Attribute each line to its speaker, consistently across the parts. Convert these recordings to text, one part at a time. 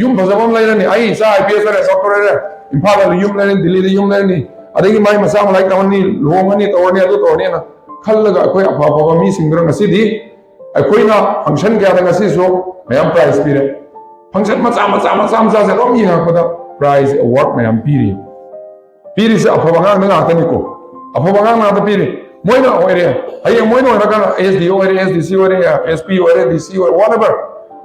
Speaker 1: yum bazabam lairani ai sa IPS re software re imphal le yum lairani Delhi le yum lairani adagi mai masa malai tawani lomani tawani adu tawani na khallaga akoi apha apha mi singro ngasi di akoi na function kya da ngasi so mayam prize pire function macha se rom yi ha pada prize award mayam piri se apha banga na ta ni ko apha banga na ta piri moina oire ai moina ora kana SDO ore SDC ore SP ore DC ore whatever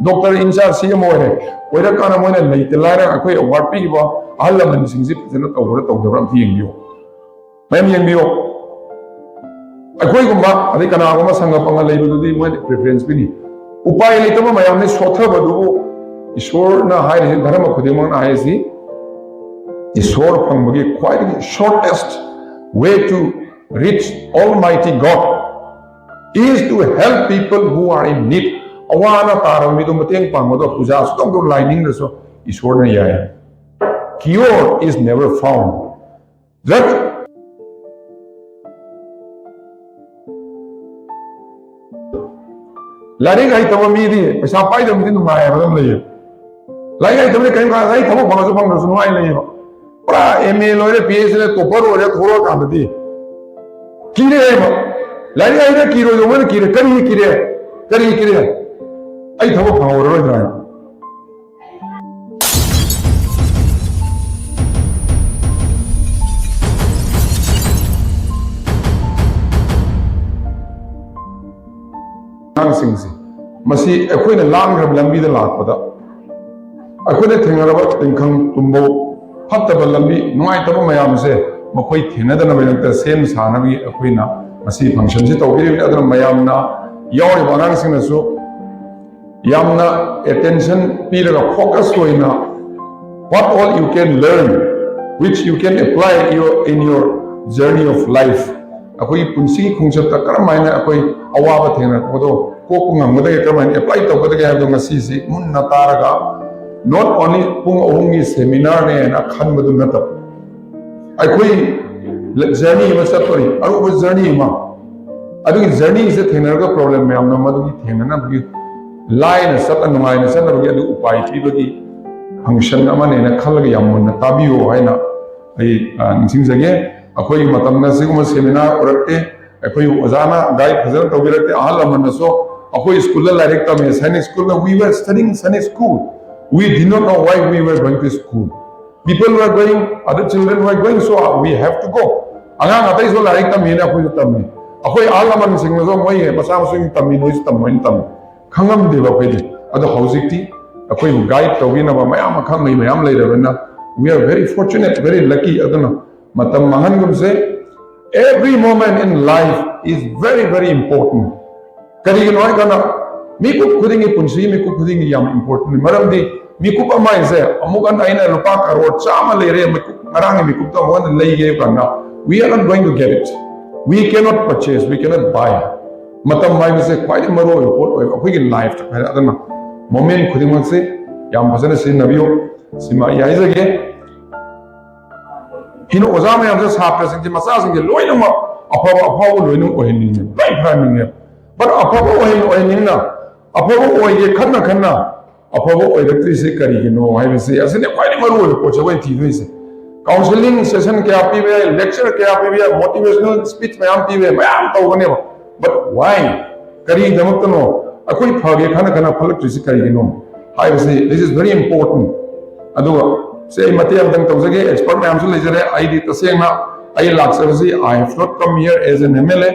Speaker 1: doctor in charge CM ore kana moina leitelara akoi award pi ba ahalla man singzi jana tawra tawdabram ti yengbiyo mayam yengbiyo akoi gumba adi kana gumba sanga panga leibududi moi preference bini upai leitama mayam ne sotha badu ishwar na hai dharma khudimang na hai si ishwar pangbagi quite shortest way to reach Almighty God is to help people who are in need. Awana tarami do mateng pangmodo puja sutong do lining na so ishwar na yaya. Cure is never found. That laring ay tama midi pesa pai do mitin ma ay badam laye. Laring ay tama kain ka ay tama bang so bang so ay laye. Pra MA lawyer PS le topar ho ja thoro ka dati. Kire ba laring ay na kiro do man kire kari ay tama phawro ro dra. Singsi masi akoina langrab lambi da lakpada akoina thengaraba tingkhang tumbo phattaba lambi nuai taba mayam se makoi thenadana bayakta sem sanabi akoina masi function se tawbiri adana mayamna yawri banang singna su yamna attention piraga focus hoina what all you can learn which you can apply in your journey of life akoi punsi khungchap ta karamaina akoi awaba thena kodo ko ngam da karamaina apply to kodo ga ngasi si munna taraga not only pung ohungi seminar ne na khan madu nata akoi journey ma sapori aru journey ma adu journey is a thena ga problem me amna madu ki thena na bi line sat anumai na san ru adu upai ti bagi function amane na khalga yamun tabiyo haina ai ningsing jage akoi matam na siguma seminar orakte akoi ozana guide phazan tawbirakte ahal aman so akoi school la direct me Sainik school we were studying Sainik school we did not know why we were going to school people were going other children were going so we have to go angang atai so direct me na akoi tamme akoi ahal aman singna so moi masa masing tammi nois tammoin tam khangam de ba pedi ado haujikti akoi guide tawbina ba mayam khang mai mayam leirabana we are very fortunate very lucky aduna matam mahangum se every moment in life is very important kari noi kana mi ku khudingi punsi mi ku khudingi yam important maram di mi ku amai se amukan aina rupa crore chama lere mi ku marang mi ku to mon leige kana we are not going to get it we cannot purchase we cannot buy matam mai se quite maro report akoi gi life ta phara adana moment khuding se yam basana sin nabiyo sima yai jage hino ozama yam sa present masa sing loina ma apawa loina ohening right planning but apawa ohening na apawa oye khanna apawa oiratri se kari hino hai se asine quite maru ko chawai thi se counseling session ke api be lecture ke api be motivational speech mayam pi be mayam to bane but why kari damak no akoi phage khana phalak se kari hino hai se this is very important aduga say Matthew Dang Tawzage expert I am so lejare I did the same I Laksavasi I have not come here as an MLA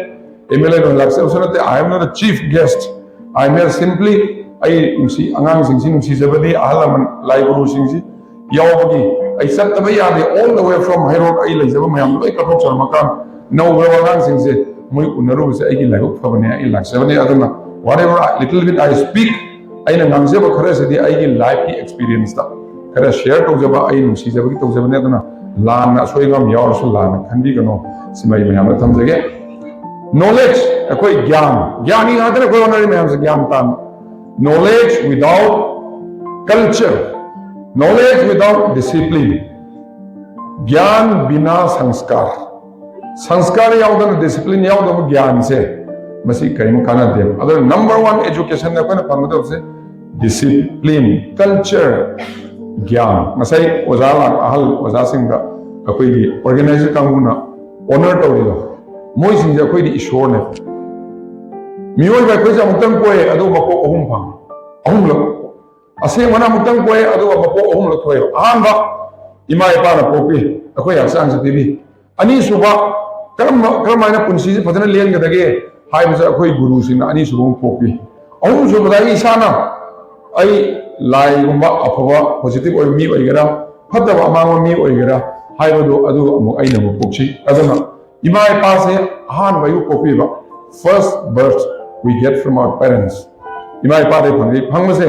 Speaker 1: no Laksavasi I am not a chief guest I am here simply I see Angang Singh si Zabadi Alaman Lai Guru Singh Yawagi I sat the way all the way from Hairot I Lazava Mayam like a Rocha Makan no Angang Singh say Mui Unaru say I like Fabania I Laksavani Adana whatever little bit I speak I know Namzeva Karasadi I life experience that kada share to jaba ai nusi jaba ki to jaba ne dana lan na soi gam yaw so lan khandi kano simai mayam tham jage knowledge akoi gyani adana koi onari mayam se gyan tan knowledge without culture knowledge without discipline gyan bina sanskar yawdana discipline yawdana gyan se masi kaim kana de other number one education na koi na pangdo se discipline culture ꯒ꯭ꯌꯥꯟ ꯉꯁꯥꯏ ꯑꯣꯖꯥ ꯑꯍꯜ ꯑꯣꯖꯥꯁꯤꯡꯗ ꯑꯩꯈꯣꯏꯒꯤ organiser ꯀꯥꯡꯕꯨꯅ honour ꯇꯧꯔꯤꯗꯣ ꯃꯣꯏꯁꯤꯡꯁꯦ ꯑꯩꯈꯣꯏꯗꯤ ꯏꯁꯣꯔꯅꯦ ꯃꯤꯑꯣꯏꯕ ꯑꯩꯈꯣꯏꯁꯦ ꯑꯃꯨꯛꯇꯪ ꯄꯣꯛꯑꯦ ꯑꯗꯨꯒ ꯃꯄꯣꯛ 3 ꯐꯪꯉꯤ ꯑꯍꯨꯝꯂꯛ ꯑꯁꯦꯡꯕꯅ ꯑꯃꯨꯛꯇꯪ ꯄꯣꯛꯑꯦ ꯑꯗꯨꯒ ꯃꯄꯣꯛ 3ꯂꯛ ꯊꯣꯛꯑꯦ ꯑꯍꯥꯟꯕ ꯏꯃꯥ ꯏꯄꯥꯅ ꯄꯣꯛꯄꯤ ꯑꯩꯈꯣꯏ ꯍꯛꯆꯥꯡꯁꯦ ꯄꯤꯕꯤ ꯑꯅꯤꯁꯨꯕ ꯀꯔꯝꯍꯥꯏꯅ ꯄꯨꯟꯁꯤꯁꯦ ꯐꯖꯅ ꯂꯦꯟꯒꯗꯒꯦ ꯍꯥꯏꯕꯁꯦ ꯑꯩꯈꯣꯏ ꯒꯨꯔꯨꯁꯤꯡꯅ ꯑꯅꯤꯁꯨꯕ ꯑꯃꯨꯛ ꯄꯣꯛꯄꯤ ꯑꯍꯨꯝꯁꯨꯕꯗ ꯑꯩ ꯏꯁꯥꯅ ꯑꯩ ꯂꯥꯏꯒꯨꯝꯕ ꯑꯐꯕ ꯄꯣꯖꯤꯇꯤꯚ ꯑꯣꯏꯕ ꯃꯤ ꯑꯣꯏꯒꯦꯔꯥ ꯐꯠꯇꯕ ꯑꯃꯥꯡꯕ ꯃꯤ ꯑꯣꯏꯒꯦꯔꯥ ꯍꯥꯏꯕꯗꯨ ꯑꯗꯨ ꯑꯃꯨꯛ ꯑꯩꯅ ꯑꯃꯨꯛ ꯄꯣꯛꯁꯤ ꯑꯗꯨꯅ ꯏꯃꯥ ꯏꯄꯥꯁꯦ ꯑꯍꯥꯟꯕ ꯑꯌꯨꯛ ꯄꯣꯛꯄꯤꯕ first birth we get from our parents ima ipa de phangse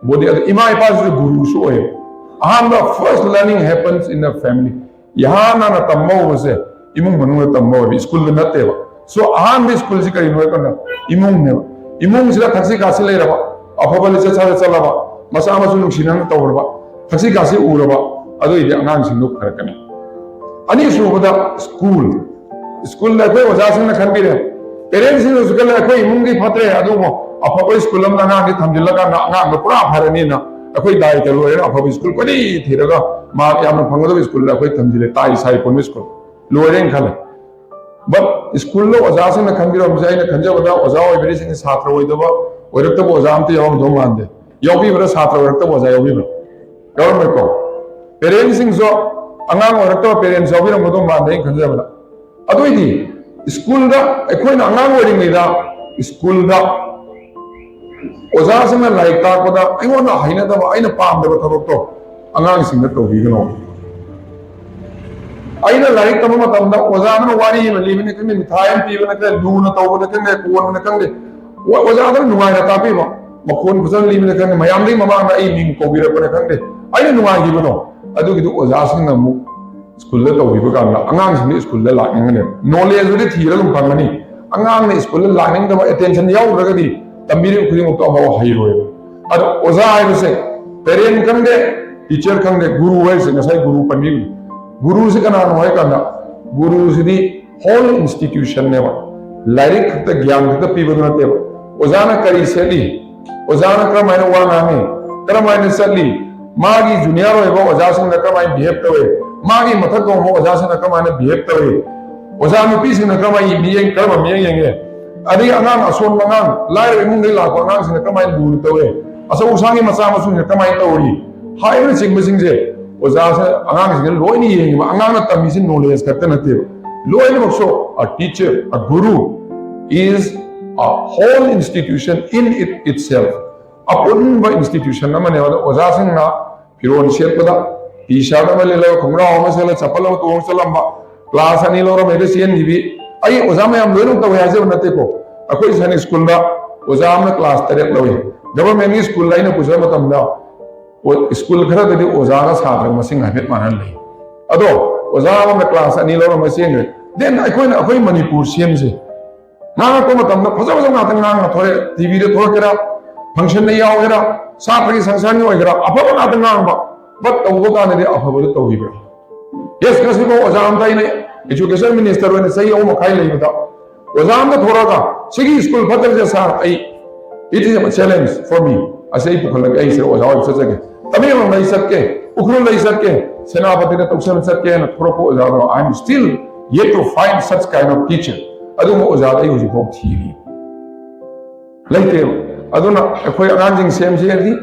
Speaker 1: body adu ima ipa su guru su oye ahamba first learning happens in the family yahana na tammo se imung manu tammo school na teba so ahamba school si kari no kana imung ne imung sila thaksi ka si leira ba afaba le cha chala ba masa ma su nungsinan tawrba thaksi ka si uraba adu ide angang sing nuk kharakani ani su boda school la ko waja sing na khanbire parents in the school ko imungi phatre adumo afaba school am na ngi thamjilla na nga pura pharani na akoi dai te loe afaba school ko ni thiraga ma yam phangado school la koi thamjile tai sai pon school loering khale but school lo waja sing na khanbiro mjai na khanja wada waja oi beri sing satra oi doba oirakta waja am te yaw do mande yobi bra satra oirakta waja yobi bra government ko parents sing so angang oirakta parents yobi ra modo mande khanja wada aduidi school da ekhoina angang oiringa school da oja sing na like ta ko da aingona haina da aina pam da thabak to angang sing da to bi gano aina like ta ma tam da oja na wari ma li ne kan mithai pi na kan du na to na kan ne ko na kan ne oja da nuai na ta pi ba makhon buzan li ne kan mayam ding mama na ai ning ko bi ra kan ne aina nuai gi bano adu gi du oja sing na mu school da to bi ba kan angang sing ni school da la ngane knowledge de thira lum phangani angang ne school la ning da attention yaw ra ga di tambiri khuding to aba hairoi adu oja ai se parent kan de teacher kan de guru wai se ngasai guru panmi guru se kana no hai kana guru se di whole institution ne ba lairik ta gyan ta pi ba na te oja na kari se li oja na kra maina wa na ne kra maina se li magi junior oi ba oja sing na kra mai behave ta we magi mathak ko mo oja sing na kra maina behave ta we oja nu pi sing na kra mai mi yeng kra ma mi yeng ye adi angang ason mangang lai mung dei la ko angang sing ka mai du to we asa usangi macha ma sung ka mai to ri hai na sing sing je oja sa angang sing loi ni yeng ma angang na tam sin knowledge ka ta na te loi ni so a teacher a guru is a whole institution in itself upon by institution na mane oja sing na piron shet pada t-shirt ma le lo khomra ma se la chapal ma to salamba class ani lo ro me sen ni bi ai oja ma am loinu to ya je na te ko akoi san school da oja am na class tare lowi government ni school line ku jama tam da school khara de oja na sa ra masing habet manan le ado oja am na class ani lo ma sen ne then akoi manipur cm je na ko ma tam na phaja phaja na tang na thore tv de thor kera function ne yaw kera sa phagi sansan ni oi kera apa na tang na ba but to go ka ne apa bo to wi bra yes kasi ko oja am dai ne education minister when say o makai lai bata ozam da thora ga sigi school phatar je sar ai it is a challenge for me asai pukhal ai se oja wa se ke tabi ma mai sakke ukhru lai sakke senapati na toksan sakke na thora ko oja I am still yet to find such kind of teacher adu mo oja ai hoji ko thiri laite aduna khoi anjing sem je di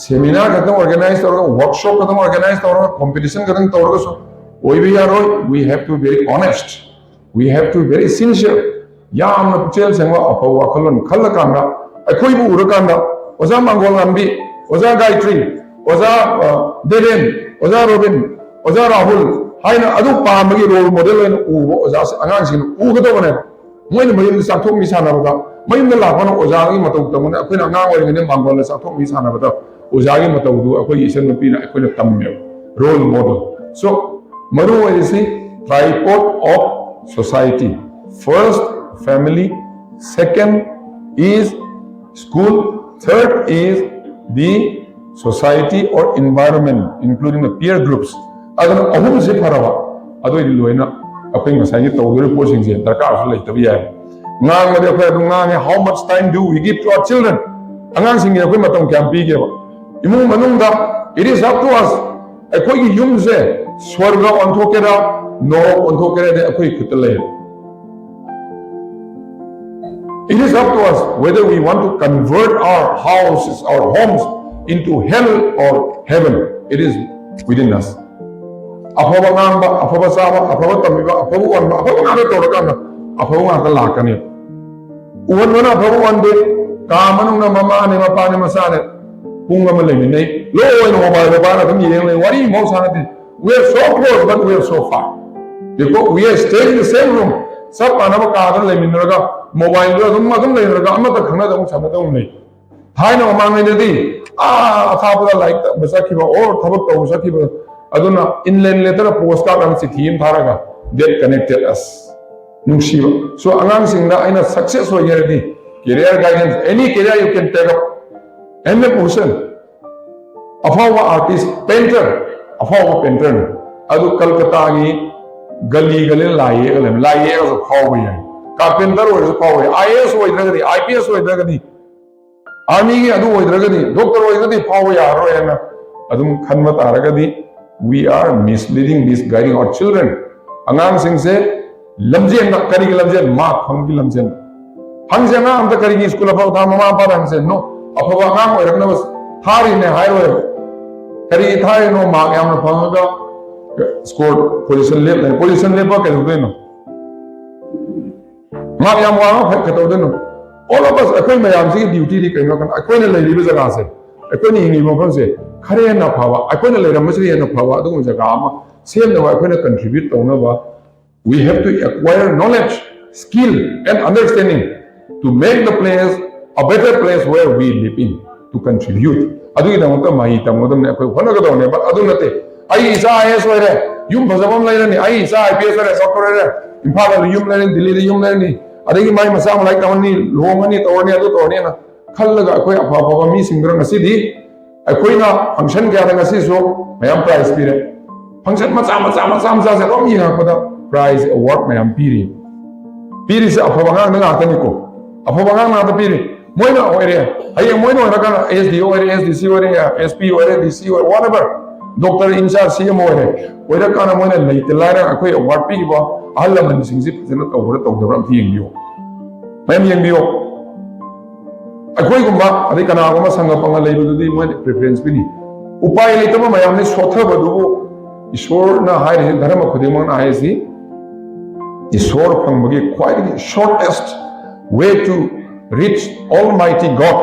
Speaker 1: seminar ka organize tor workshop ka organize tor competition ka tor so we have to be very honest. We have to be very sincere. Yam na puchel sengwa apa wakalon khalla kamra. Akoi bu urakanda. Oza Mangol Ambi, Oza Gayatri, Oza Deren, Oza Robin, Oza Rahul. Haina adu pamagi role model en u oza angang sin u gato bane. Moin mayim sakthok mi sana bata. Mayim la kono oza gi matok tamune akoi angang oi ngene Mangol sakthok mi sana bata. Oza gi matok du akoi isen pi na akoi tamme role model. So Maru is the tripod of society. First, family. Second is school. Third is the society or environment, including the peer groups. Agar ahum se pharawa, ado ini loina. Apa yang saya tahu dari posting saya, terkait soal itu biar. Ngang ada apa yang ngang, how much time do we give to our children? Angang singgih apa yang matang kampi ke, imung manungda it is up to us akhoi gi yum se swarga onthokera no onthokera de akhoi khut le it is up to us whether we want to convert our houses our homes into hell or heaven it is within us afaba ngamba afaba saba afaba tamiba afaba wanba afaba ngada torakana afaba ngada lakani uwan wana afaba wande ka manungna mama ne mapa ne masane punga male minai lo ino mobile bana kam yeng le wari mo sanati we are so close but we are so far because we are staying in the same room sab anaba ka dan le minraga mobile lo dum magam le raga amma ta khana dum samata um nei thaina mama ne di athaba like basaki ba or thabak to basaki ba aduna inland letter postcard am thim tharaga that connected us nungsiba so angang singda aina success ho yerdi career guidance any career you can take up any person afawa artist painter afawa painter adu Kolkata gi gali gali laiye so phawa yai carpenter or phawa IAS ho idragadi IPS ho idragadi army gi adu ho idragadi doctor ho idragadi phawa yaro ena adum khanma taragadi we are misleading misguiding our children angang sing se lamjen na kari gi lamjen ma phang gi lamjen phang se na am ta kari gi school afaw tha mama pa ram se no afawa ngang oi rakna bas thari ne hai oi kari thai no ma yam na phang ga score position lep ka do no ma yam wa no ka to no all of us akhoi mayam si duty ri kai no kan akhoi na lai ri ba jaga se akhoi ni ngi mo phang se khare na phawa akhoi na lai ram se na phawa adu jaga ama sem na akhoi na contribute to na ba we have to acquire knowledge skill and understanding to make the place a better place where we live in to contribute adu ida mo ta mai ta mo dam ne akhoi hona ga do ne but adu nate ai isa IAS ore yum bhajabam lairani ai isa IPS ore doctor ore imphal yum lairani delhi de yum lairani adagi mai masa malai tawani lomani tawani adu tawani na khallaga akhoi afa afa mi singra ngasi di akhoi na function kya da ngasi so mayam prize pire function macha se rom yi na pada prize award mayam piri se afa banga na ta ni ko afa banga na ta piri moina ore ai moina ora kana SDO ore SDC ore SP ore DC ore whatever doctor in charge CM ore ore kana moina leite lara akhoi award pi ba ahalla man singji jana tawra tawdabram thi yengbiyo mayam yengbiyo akhoi gumba adi kana gumba sanga panga leibu di moina preference bi ni upai leitama mayam ne sotha badu ishwar na hai dharma khudima na hai si ishwar phangbagi quite shortest way to reach Almighty God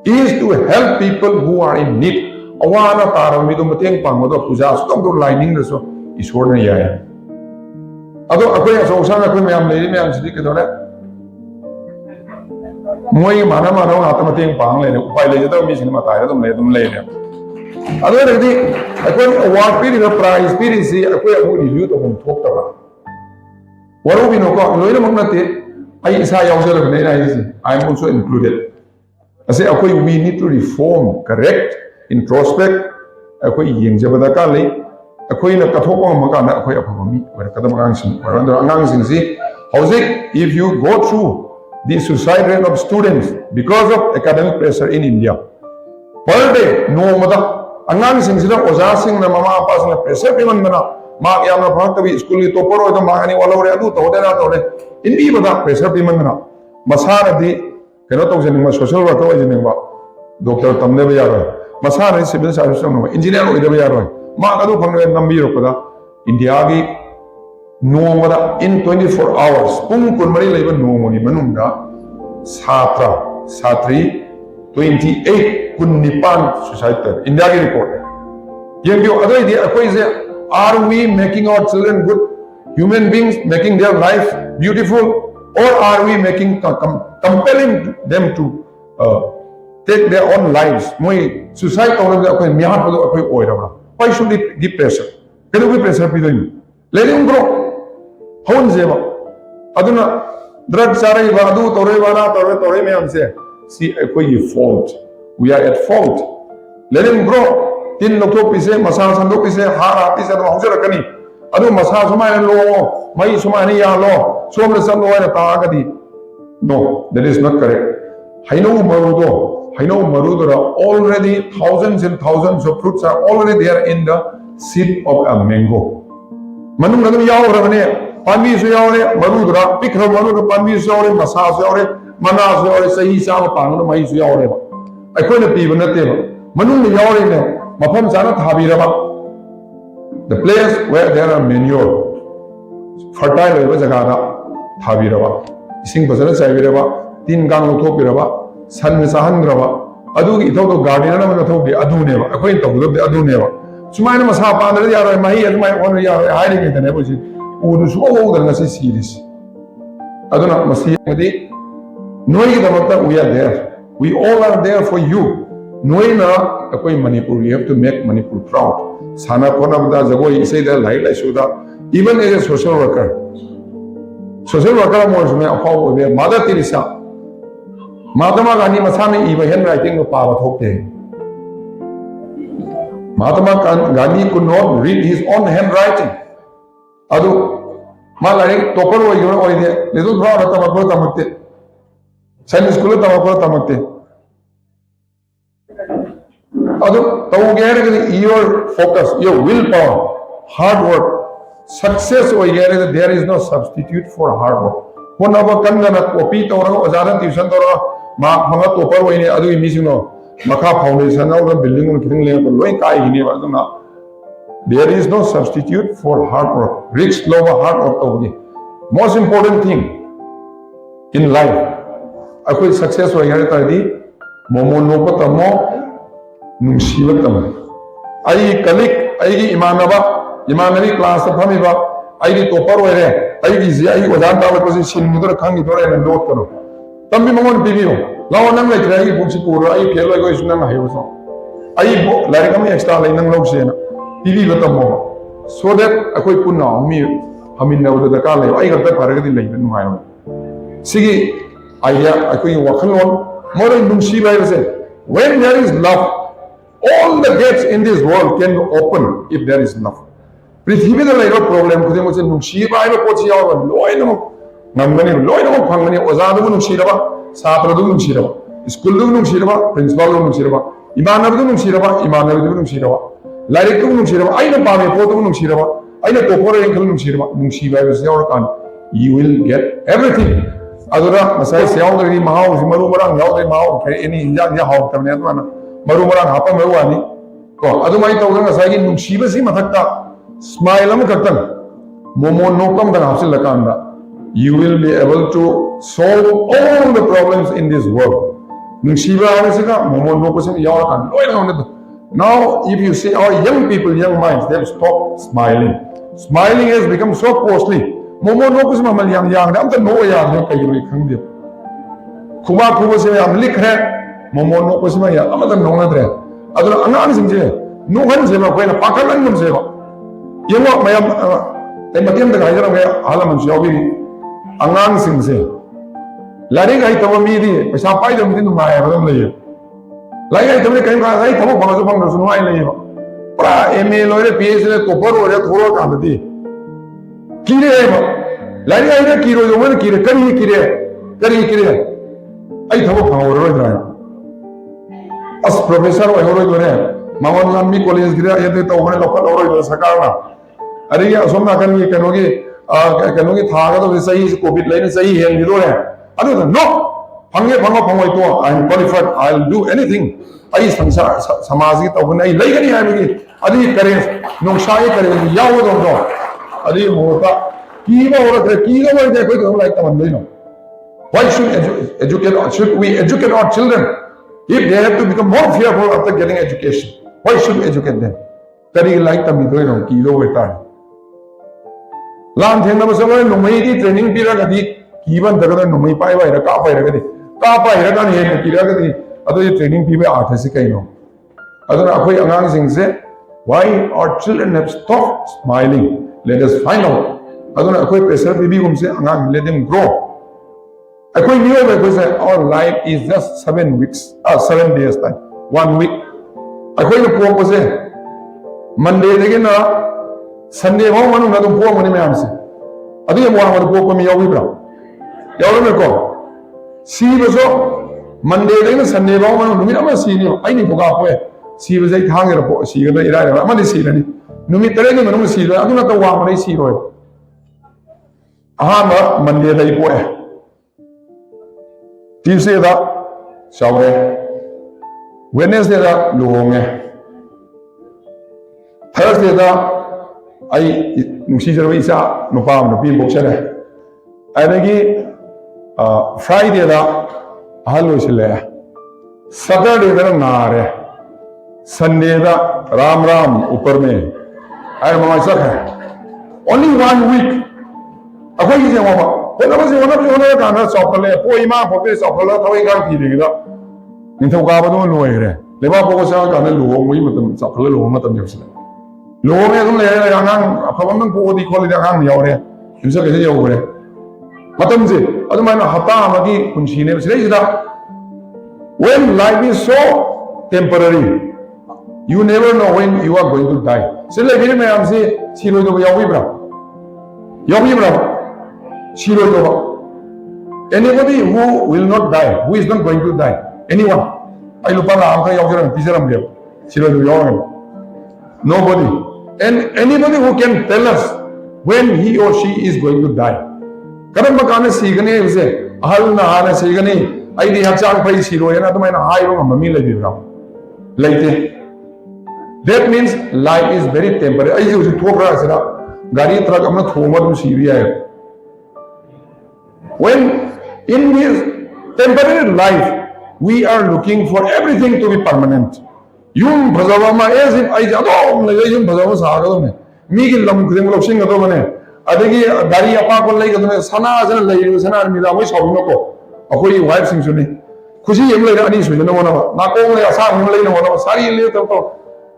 Speaker 1: is to help people who are in need. Awana tarami do mateng pangmodo puja stom do lining so ishwar na yaya. Ado akoy so usang akoy mayam leiri mayam sidi kedore. Moi mana ata mateng pang le upai le jada mi sinma ta dum le ne. Ado redi akoy award piri na prize piri si akoy amu review to hom thok ta ba. Waru bino ko loina magnate I is I am also included. I say, we need to reform, correct, introspect. We need to if you go through the suicide rate of students because of academic pressure in India, per day, no matter, angang sing sila oja sing na mama apa sing pressure piman mana, mak yang na phang tabi school ni topper ito mak ani wala ore adu to de. Hindi ba pressure piman na masara di kano to jening social worker o jening ba doctor tamne ba yaro masara civil service no engineer o ba yaro ma adu phang nambi ro pada India gi no mara in 24 hours pung kun mari leiba no moni manunga satri 28 kun nipan suicide India gi report yengi adu di akoi se are we making our children good human beings, making their life beautiful, or are we making compelling them to take their own lives? Moi suicide or akoi mihan pado akoi oira. Why should it give pressure? Can we pressure pidoin? Let him grow. Haun zeba. Aduna drug sarai vadu tore me amse. See akoi fault. We are at fault. Let him grow. Tin lokto pise masal sandok pise hara pise no hausa rakani. Adu masa sumai lo mai sumai ya lo somra sam lo na ta gadi no that is not correct haino marudo haino marudura already thousands and thousands of fruits are already there in the seed of a mango. Manung nadum yaurabane panbi su yaure marudura pikra marudura panbi su yaure masa su yaure mana su yaure sahi sa pangna mai su yaure ba. Aikoina piba natte ba. Manung yaure ne mafam chana thabiraba. The place where there are manure fertile over jagada thabiraba. Ising basana chaibiraba tin gang lo thopiraba san sahandraba adugi ithau garden na ma thobi adune ba akoi tawdo adune ba sumaina masa pandra yaro mai adumai on yaro hiding it ne boji udu so o da ngasi series aduna masi madi noi da matta we are there, we all are there for you. Noi na akoi Manipur, we have to make Manipur proud. Sana kona da jagoi isai da lai lai suda even as a social worker more me apau be Mother Teresa Mahatma Gandhi masame iba handwriting no power thokte. Mahatma Gandhi could not read his own handwriting. Adu malari topper oi de little brother tamakko tamakte. Science school tamakko tamakte. Adu tawgere your focus, your willpower, hard work, success oi gere there is no substitute for hard work. Honaba kangana copy tawra ojaran tuition tawra ma manga topper oine adu imisino makha foundation na building on kiting le loi kai hini ba na there is no substitute for hard work. Rich love hard work tawgi most important thing in life akoi success oi gare tardi momo no patamo nungsiba tam ai kalik ai gi imanari class ta phami ba ai di topper oi re ai gi ji ai ojan ta ba ko sin mudra khangi dore na note karo tambi mangon pibiyo law nang lai trai gi buksi puro ai phel loi go isna ma hayo so ai bo lai kam extra lai nang lok se na pibi lo tammo so that akoi punna mi hamin na da ka lai ai ga ta phar ga di lai nu hai sigi idea akoi wakhalon more nungsi bai se when there is love all the gates in this world can open if there is love. Prithvi da lai ro problem khudem se nungsi bai ba ko chi yaw loi na ngamani loi na phangani oza du nungsi ra ba satra du nungsi ra ba school du nungsi ra ba principal du nungsi ra ba imanab du nungsi ra ba imanab du nungsi ra ba lairik du nungsi ra ba aina pa me po du nungsi ra ba aina to por en khal nungsi ra ba nungsi bai ba se or kan you will get everything adura masai se yaw da mahau maru marang yaw da mahau any injak ya haw tamne adwana maru marang hapa maru ani ko adumai to ga sai gi nungsi ba si mathakta smile am kaktan momo no kam da hapsil lakanda you will be able to solve all the problems in this world. Now, if you see our young people, young minds, they have stopped smiling. Smiling has become so costly. Momo no kus mamal yang am ta no yang no kayi khang de. Kuba se am lik hai momo no kus ma ya am ta no na dre. Adura angan sing je no han se ma koi na pakalan mun se ba. Yengo mayam te matim da ga jara me alaman se obi angang sing se lari gai tawa mi di pesa pai dam tin ma ya badam le lai gai tawa kai ka gai tawa bang so bang so ai le ba pra MA lore PS le to par ore thoro ka di kire ba lari gai ne kiro yo man kire kari ai tawa bang ore ro as professor oi ro ro ne mawan lam mi college gira ya de tawa ne lokal ro ro sakara ari ya somna kan ni kanoge kanoge thaga to sai covid line sai hen ni do hai adu no phange phangoi to I am qualified, I will do anything ai samsar samaj ki to nai lai gani hai gi adi kare no shai kare yaw do adi mota ki ba ora ki ga de koi to like tam no why should we educate our children if they have to become more fearful after getting education? Why should we educate them? Tari like tam do no ki do wetar lan theng na so no mai di training pira ga di kiban daga no mai pai bai ra ka pai ra ga di ka pai ra ga ni he pira ga di ado ye training pi ba art se kai no ado na akoi angang sing se why our children have stopped smiling, let us find out ado na akoi pressure bi gum se angang let them grow akoi new ba ko se our life is just 7 weeks 7 days time 1 week akoi no po ko se Monday de na Sunday mo manu na dum po mo ni me am se adu ye mo ang po ko mi yawi bra yawi me ko si ba so Monday Sunday bao numit ama sini ai ni boga poe si ba jai thang ra po si ga ira ra ama ni si ni numit tare ni manung si ra aduna ta wa ma si roi aha ma Monday dai poe Tuesday da saure Wednesday da luonge Thursday da ai nungsi jara isa no pa no pi bok chane adagi Friday da ahal sile Saturday da nare Sunday da ram upar mein ai mama sak hai only 1 week akhoi je mama ona ka na sokale poi ma phope sokala thoi gang thi de da ningthau ka ba do loi re leba poko sa ka na luong mui matam sokala luong matam yo sile luong ne dum le ngang aphabam nang po di kholi da ngang yaw re yusa ke je yaw re matam je adumana hata amagi kunchi ne sile ida when life is so temporary you never know when you are going to die sile gire me am se siro do yaw bra siro do anybody who will not die who is not going to die anyone ai lupa la am ka yaw jara pisaram ge siro do yaw nobody and anybody who can tell us when he or she is going to die karam makane sigane use ahal na hana sigane ai di hachang pai siro yana to maina hai ro mami lai bra laite that means life is very temporary ai use thokra sira gari truck amna thoma dum siri hai when in this temporary life we are looking for everything to be permanent yum bhajawa ma as if ai jadom lai yum bhajawa sa ga dum mi gi lam khudeng loksing ga do mane adagi gari apa ko lai ga dum sana jana lai ru sana mi da moi sabu no ko akoi wife sing suni khushi yem lai ani su jana wona na ko lai asa hum lai no wona sari le to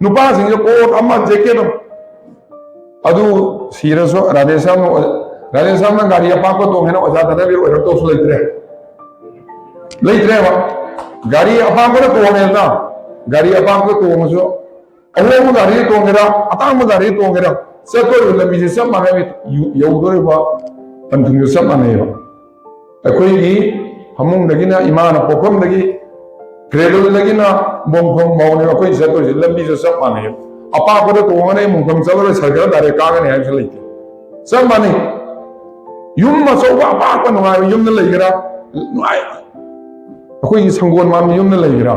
Speaker 1: nupa sing ko amma jacket adu siraso radesam na gari apa ko to hena oja da bi ro to su leitre wa gari apa ko to ne na gari apa ko to mo so awo mo gari to ngira ata mo gari to ngira se ko le mi se ma ne yu do ba tan thung se ma ne ba akoi gi hamung dagi na imana pokom dagi cradle dagi na mongkhom mau ne akoi se ko le mi se ma ne apa ko to ne mongkhom se ko se ga dare ka ga ne ha se leite se ma ne yum ma so ba ba ko no yum ne leigira nuai akoi sangon ma yum ne leigira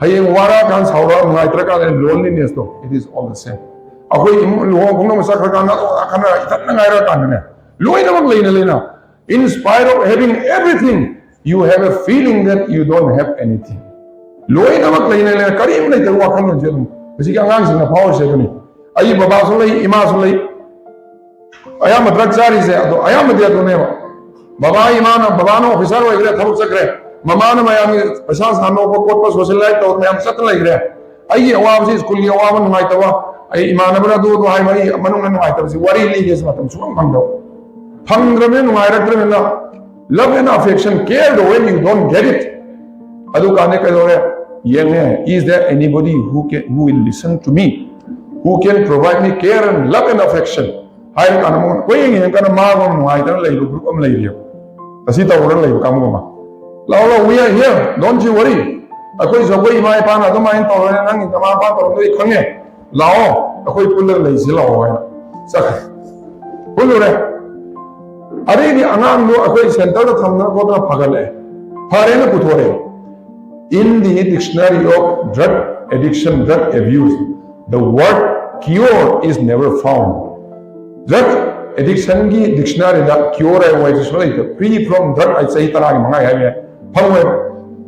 Speaker 1: hayeng wara kan saura nuai tra ka loneliness to it is all the same akoi lo ko no sa ka na kana itan ngai ra kan ne loi na mag leina in spite of having everything you have a feeling that you don't have anything loi na mag leina karim nei ta wa kan je dum basi ka ngang sing na power se ni ai baba so lei ima so lei aya madrak sari se ado aya madya to ne baba imana baba no officer wa gre tharu sakre mama na mayam pasa sano ko kot pa social life to mayam sat lai gre ai awam si school ya awam ngai tawa ai imana bra do hai mai manung ngai tawa si wari li ge matam suam bang do phangrame ngai rakre na love and affection care when you don't get it adu kane ka do yeng is there anybody who will listen to me who can provide me care and love and affection hai kan mo ko yeng kan ma ko ngai tan lai lu group am lai ri asi ta ora lai kam ko ma Lao we are here. Don't you worry. Akoi so koi mai pa na to mai to na nang ta ma pa to noi khang ne. Lao akoi puller lai si lao hai. Sak. Puller re. Are ni anang lo akoi center ta tham na ko ta phagale. Phare na puthore. In the dictionary of drug addiction, drug abuse, the word cure is never found. Drug addiction ki dictionary da cure hai wai so lai free from drug ai sai tara ki mangai hai Phamwe,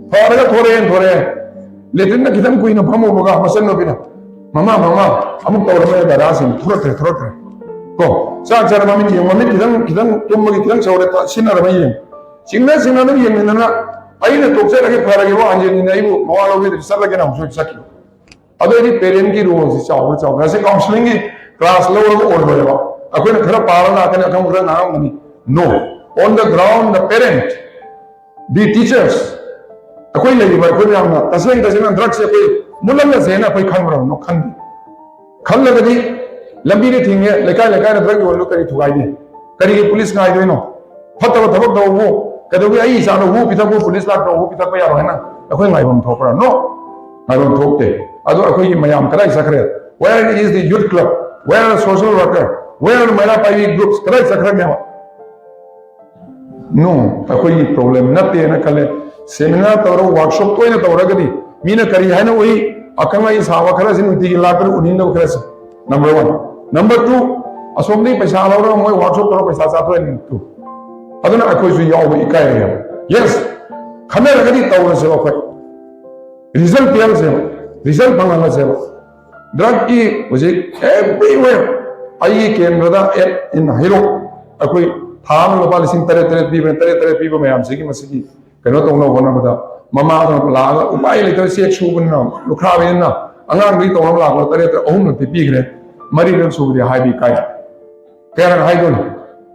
Speaker 1: pharaga thore letin na kitam kui na phamo boga masan no pina mama amuk tawra me da rasin throtre ko sa chara mami ji mami kitam tum gi kitam sawre ta sinara mai yin sinna no yin na ai na tokse rage pharaga wa anje ni nai bu mawalo ge sar lage na so sakki ado ni parent ki room si chaw na se counseling ki class level ko or ba akoi na khara pala na kan akam ra na mani no on the ground the parent the teachers akoi lai ba ko na taseng drugs se koi mulam na se na koi khang ra no khan la gadi lambi ni thing ye lekai na drug wo kari thugai di kari ki police ngai do no phatta ba thabak do wo kado bi ai sa no wo pitha ko police la do wo pitha ko ya ro hai na ꯑꯩꯈꯣꯏ ꯉꯥꯏꯐꯝ ꯊꯣꯛꯄ꯭ꯔꯥ ꯅꯣ ꯉꯥꯏꯐꯝ ꯊꯣꯛꯇꯦ ꯑꯗꯣ ꯑꯩꯈꯣꯏꯒꯤ ꯃꯌꯥꯝ ꯀꯗꯥꯏ ꯆꯠꯈ꯭ꯔꯦ where is the youth club where are social worker where are ꯃꯩꯔꯥ ꯄꯥꯏꯕꯤ groups ꯀꯗꯥꯏ ꯆꯠꯈ꯭ꯔꯒꯦꯕ no ꯑꯩꯈꯣꯏꯒꯤ ꯄ꯭ꯔꯣꯕ꯭ꯂꯦꯝ ꯅꯠꯇꯦꯅ ꯈꯜꯂꯦ ꯁꯦꯃꯤꯅꯥꯔ ꯇꯧꯔꯒ ꯋꯥꯔꯛꯁꯣꯞ ꯇꯣꯏꯅ ꯇꯧꯔꯒꯗꯤ ꯃꯤꯅ ꯀꯔꯤ ꯍꯥꯏꯅ ꯎꯏ ꯑꯈꯪ ꯑꯍꯩ ꯁꯥꯕ ꯈꯔꯁꯤ ꯅꯨꯡꯇꯤꯒꯤ ꯂꯥꯛꯄꯗ ꯎꯅꯤꯡꯗꯕ ꯈꯔꯁꯤ ꯅꯝꯕꯔ 1 ꯅꯝꯕꯔ 2 ꯑꯁꯣꯝꯗꯒꯤ ꯄꯩꯁꯥ ꯂꯧꯔꯒ ꯃꯣꯏ ꯋꯥꯔꯛꯁꯣꯞ ꯇꯧꯔꯒ ꯄꯩꯁꯥ ꯆꯥꯊꯣꯛꯑꯅꯤ ꯑꯗꯨꯅ ꯑꯩꯈꯣꯏꯁꯨ ꯌꯥꯎꯕ ꯏꯀꯥꯏꯔꯦꯕ ꯌꯦꯁ ꯈꯟꯅꯔꯒꯗꯤ ꯇꯧꯔꯁꯦꯕ ꯑꯩꯈꯣꯏ ꯔꯤꯖꯜꯠ ꯄꯤꯍꯜꯁꯦꯕ ꯔꯤꯖꯜꯠ ꯐꯪꯍꯜꯂꯁꯦꯕ ꯗ꯭ꯔꯒꯀꯤ ꯍꯧꯖꯤꯛ ꯑꯦꯚ꯭ꯔꯤꯋꯦꯌꯔ ꯑꯩꯒꯤ ꯀꯦꯟꯗ꯭ꯔꯗ ꯏꯟ ꯍꯩꯔꯣꯛ ꯑꯩꯈꯣꯏ ꯊꯥ ꯑꯃ ꯂꯨꯄꯥ 8,000 ꯄꯤꯕ 8,000 ꯄꯤꯕ ꯃꯌꯥꯝꯁꯤꯒꯤ ꯃꯁꯤꯒꯤ ꯀꯩꯅꯣ ꯇꯧꯅꯕ ꯍꯣꯠꯅꯕꯗ ꯃꯃꯥꯗꯨꯅ ꯂꯥꯛꯑꯒ ꯎꯄꯥꯏ ꯂꯩꯇꯕ ꯆꯦꯛ ꯁꯨꯕꯅꯤꯅ ꯂꯨꯈ꯭ꯔꯥꯕꯤꯅꯤꯅ ꯑꯉꯥꯡꯗꯒꯤ ꯇꯧꯅꯕ ꯂꯥꯛꯄꯗ 3,000 ꯄꯤꯈ꯭ꯔꯦ 3 ꯁꯨꯕꯗꯤ ꯍꯥꯏꯕ ꯏꯀꯥꯏ ꯀꯌꯥꯔꯛ ꯍꯥꯏꯗꯣꯏꯅꯤ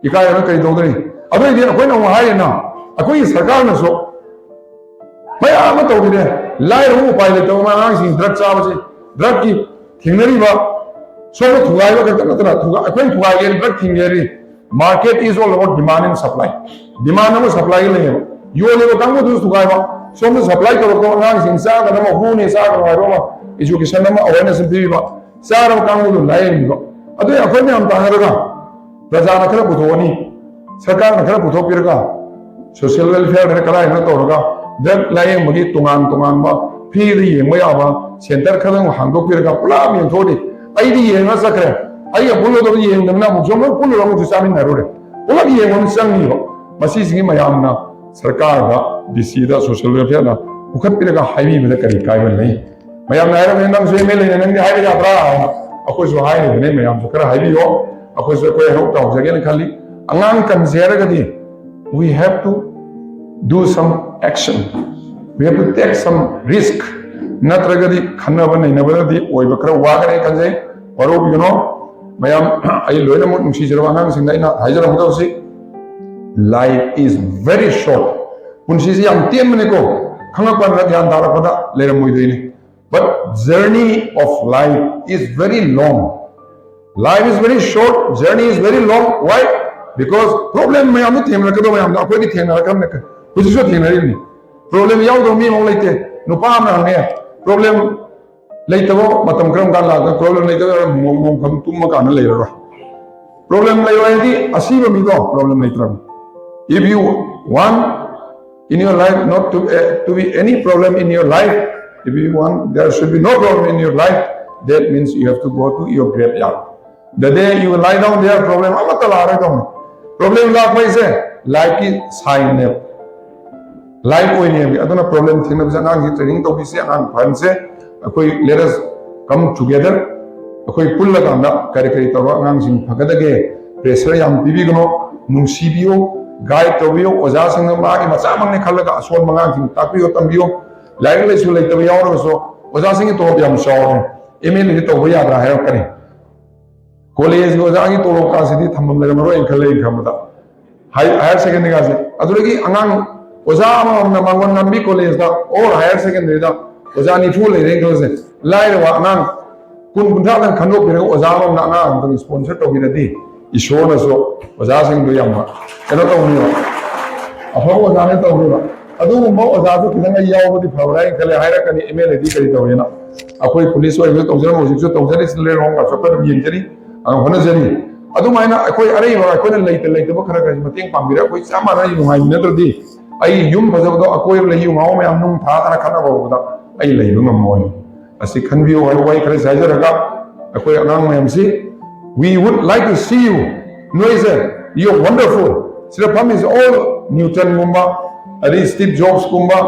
Speaker 1: ꯏꯀꯥꯏꯔꯒ ꯀꯔꯤ ꯇꯧꯗꯣꯏꯅꯤ ꯑꯗꯨꯏꯗꯤ ꯑꯩꯈꯣꯏꯅ ꯑꯃꯨꯛ ꯍꯥꯏꯔꯤꯅ ꯑꯩꯈꯣꯏꯒꯤ ꯁꯔꯀꯥꯔꯅꯁꯨ ꯃꯌꯥꯝ ꯑꯃ ꯇꯧꯔꯤꯅꯦ ꯂꯥꯏꯔꯕ ꯎꯄꯥꯏ ꯂꯩꯇꯕ ꯑꯉꯥꯡꯁꯤꯡ ꯗ꯭ꯔꯒ ꯆꯥꯕꯁꯤ ꯗ꯭ꯔꯒꯀꯤ ꯊꯦꯡꯅꯔꯤꯕ ꯁꯣꯝꯗ ꯊꯨꯒꯥꯏꯕ ꯈꯛꯇ ꯅꯠꯇꯅ ꯑꯩꯈꯣꯏꯅ ꯊꯨꯒꯥꯏꯒꯦ drug ꯊꯤꯡꯒꯦꯔꯤ market is all about demand and supply demand and supply ꯂꯩꯌꯦꯕ ꯌꯣꯜꯂꯤꯕ ꯀꯥꯡꯕꯨꯗꯨꯁꯨ ꯊꯨꯒꯥꯏꯕ ꯁꯣꯝꯗ ꯁꯄ꯭ꯂꯥꯏ ꯇꯧꯔꯛꯄ ꯑꯉꯥꯡꯁꯤꯡ ꯆꯥꯒꯗꯕ ꯍꯨꯅꯤ ꯆꯥꯒꯗꯕ ꯍꯥꯏꯕ ꯑꯃ education ama awareness pibba sara kangu lai biba adu akhoi me am ta haraga praja na khara puthoni sarkar na khara puthopirga social welfare na kala na toraga drug lai magi tungan ba phi ri yengba ya ba center khara hangdokpirga pula mi thodi ai di yenga sakre ai abulo do yengna na mu jomo pulo ro mu samin na rore pula yengom sangi ba masi singi mayam na sarkar da dc da social welfare na ukhat piraga haibi bada kari kai ban nei mayam na ra nang se me le nang ni haibi ya tra akoi so hai ne mayam so kara haibi yo akoi so koi hok taw jagen khali angang kan zera ga di we have to do some action we have to take some risk natraga di khanna ba nei na ba di oi ba kara wa ga ne kan je waro bi no mayam ai loina mo nung si jara angang sing na ina haijara mo si life is very short punsi si yang tien mene ko khanga pan ra dhyan dara pada lera moi dei ni but journey of life is very long life is very short journey is very long why because problem me amu them ra ka do me am da koi di them ra kam ne ka kuji so them ra ni problem yaw do mi mo leite no pa am na ne problem leite bo matam kram kan la problem leite mo mo kham tum ma kan le ra problem lai wa di asiba mi do problem leite ra if you want in your life not to be any problem in your life if you want there should be no problem in your life that means you have to go to your graveyard the day you lie down there problem amatala ra dong problem la pai se life is sign ne life oi ne aduna problem thina bisa ngang gi training to bi se ang phan se akoi let us come together akoi pulla ka na kari kari to ngang sing phagada ge pressure yam bibi gno nung sibiyo guide tawio oja sing ma ki macha mang ne khalaga asol mangang sing takbiyo tambiyo lain le su le taw yaw ro so oja sing to byam shaw email ni to ya ra ha kare college go ja gi to ro ka sidi thamam le maro en khale khamda higher secondary ga se aduragi angang oja ma na mangon nambi college da or higher secondary da oja ni thu le re ko se lai ro angang kun kun tha dan khano pira oja ma na angang to sponsor to bi di ईश्वर ने सो ओजा सिंह दो याम कनो तो उनी अफो ओजा ने तो उनी अदु मो ओजा तो किदंग याव बदि फवराई खले हायरा कनी ईमेल दी करी तो येना अखोई पुलिस ओइ तो जरा मोजिक जो तो जरी सिले रोंग का सपर येंजरी होना जरी अदु माइना अखोई अरे वा अखोई ने लेते बखरा का मतेंग पांबिरा कोई सामा ना युहाई नत्रदी आई युम फजबदो अखोई ले यु माव में नुंग था तना खना बदा आई ले नु मोय असि खनबियो वाई खरे साइजरगा अखोई अनांग मैमसी we would like to see you noise you're wonderful sira pam is all Newton gumba ari Steve Jobs gumba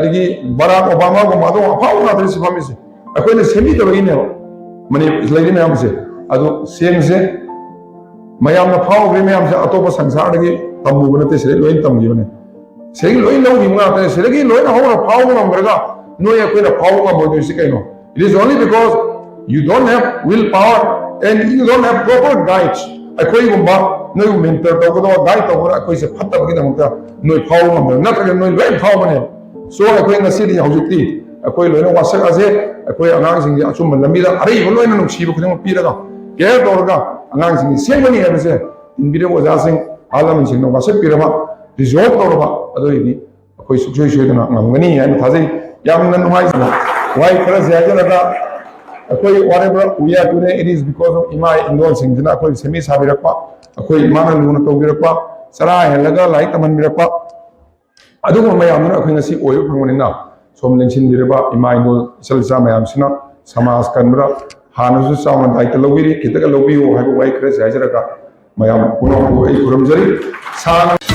Speaker 1: digi Barack Obama gumba do apau na dris pam is akoi ne semi to ine mani lady mayam se adu sem se mayam na phau be mayam se atopa sansar digi tamu bane te sire loin tam gi bane sei loin lo gi ma te sire gi loin ho na phau na mraga no ya koi na phau ma bo do si kai no it is only because you don't have willpower and you don't have proper guides akoi gumba no mentor to ko guide to akoi se phatta bagi da mukta no phau number na ka no loi phau bane so akoi ngasi di hojukti akoi loi no wasak ase akoi angang sing achum lambi da are bo loi na nuksi bu khudang pi raga ke to raga angang sing semani ha se in video oja sing alam sing no wasak pi rama resolve to ba ado ini ꯑꯩꯈꯣꯏ ꯁꯨꯡꯁꯣꯏ ꯁꯣꯏꯗꯅ ꯉꯝꯒꯅꯤ ꯍꯥꯏꯅ ꯊꯥꯖꯩ ꯌꯥꯝꯅ ꯅꯨꯡꯉꯥꯏꯖꯅ ꯋꯥꯍꯩ ꯈꯔꯁꯦ ꯍꯥꯏꯖꯔꯒ ꯑꯩꯈꯣꯏ ꯋꯥꯔꯦꯕ we are today it is because of ꯏꯃꯥ ꯏꯟꯗꯣꯜꯁꯤꯡꯁꯤꯅ ꯑꯩꯈꯣꯏ ꯁꯦꯝꯕꯤ ꯁꯥꯕꯤꯔꯛꯄ ꯑꯩꯈꯣꯏ ꯏꯃꯥꯅ ꯂꯨꯅ ꯇꯧꯕꯤꯔꯛꯄ ꯆꯔꯥ ꯍꯦꯜꯂꯒ ꯂꯥꯏꯔꯤꯛ ꯇꯝꯍꯟꯕꯤꯔꯛꯄ ꯑꯗꯨꯒꯨꯝꯕ ꯃꯌꯥꯝꯗꯨꯅ ꯑꯩꯈꯣꯏ ꯉꯁꯤ ꯑꯣꯏꯕ ꯐꯪꯕꯅꯤꯅ ꯁꯣꯝ ꯂꯦꯡꯁꯤꯟꯕꯤꯔꯕ ꯏꯃꯥ ꯏꯟꯗꯣꯜ ꯏꯆꯜ ꯏꯆꯥ ꯃꯌꯥꯝꯁꯤꯅ ꯁꯃꯥꯖ ꯀꯟꯕꯗ ꯍꯥꯟꯅꯁꯨ ꯆꯥꯎꯅ ꯗꯥꯏꯇ ꯂꯧꯕꯤꯔꯤ ꯈꯤꯇꯒ ꯂꯧꯕꯤꯌꯨ ꯍꯥꯏꯕ ꯋꯥꯍꯩ ꯈꯔꯁꯦ ꯍꯥꯏꯖꯔꯒ ꯃꯌꯥꯝ ꯄꯨꯝꯅꯃꯛꯄꯨ ꯑꯩ ꯈꯨꯔꯨꯝꯖꯔꯤ ꯁꯥꯅ